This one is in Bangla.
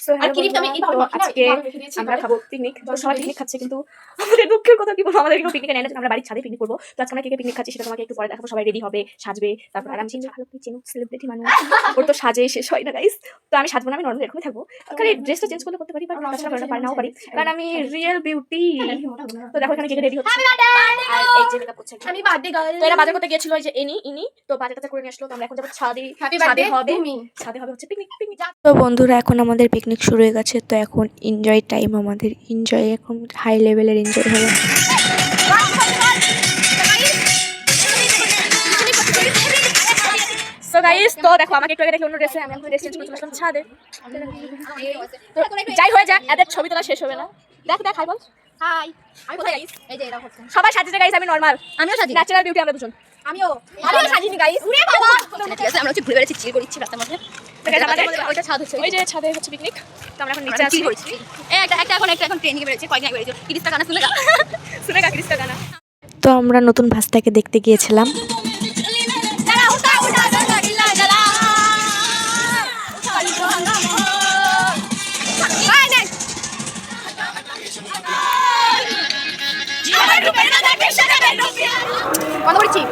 সো আজকে আমরা খাবো পিকনিক। তো সবাই পিকনিক খাচ্ছে, কিন্তু আমাদের দুঃখের কথা কি বলবো, আমাদের কেউ পিকনিকে নেয় না। আমরা বাড়ির ছাদে পিকনিক করবো। তো আজকে আমরা কে পিকনিক খাচ্ছি সেটা তোমাকে একটু পরে দেখাবো। সবাই রেডি হবে, সাজবে, তারপর আর আমি চিনি ভালো কি চিনো সেলিব্রিটি মানুষ, ওর তো সাজে শেষ হয় না গাইস। তো আমি সাজবো না, আমি নর্মাল এরকমই থাকবো। খালি ড্রেসটা চেঞ্জ করতে পারি, বাট তাছাড়া পারি নাও পারি, কারণ আমি রিয়েল বিউটি। তো দেখো এখানে কেকে রেডি হচ্ছে, আর এই যে মেকআপ করছে আমি বার্থডে গার্ল। তো এরা বাজার করতে গিয়েছিল, এই যে ইনি তো বাজার টাজার করে নিয়ে আসলো। তো আমরা এখন যাবো ছাদে, ছাদে হবে হচ্ছে পিকনিক। তো বন্ধুরা এখন আমাদের পিকনিক শুরু হয়ে গেছে। তো এখন এনজয় টাইম, আমাদের এনজয় এখন হাই লেভেলের এনজয় হবে। সো গাইস, তো দেখো আমাকে একটু আগে দেখে অন্য ড্রেসে, আমি এখন ড্রেস চেঞ্জ করে চলে আসলাম ছাদে। যাই হয়ে যাক, এদের ছবি তোলা শেষ হবে না। দেখ হাই বল। হাই, আমি কোথায় গাইস? এই যে এরা হচ্ছে সবাই সাজিয়ে গাইস, আমি নরমাল, আমিও সাজি, ন্যাচারাল বিউটি আমরা দুজন। আমিও সাজিনি গাইস। ওরে বাবা, ঠিক আছে আমরা হচ্ছে ঘুরে বেড়াচ্ছি, চিল করছি রাস্তার মধ্যে। ওইটা ছাদ হচ্ছে, ওই যে ছাদে হচ্ছে পিকনিক। তো আমরা এখন নিচে আছি, এখন ট্রেনিং বেড়েছে, কয়েকদিন আগে বেড়েছে। কিরিস্তা গানা শুনেগা কিরিস্তা গানা। তো আমরা নতুন ভাস্তাকে দেখতে গিয়েছিলাম। বন্ধ করেছি।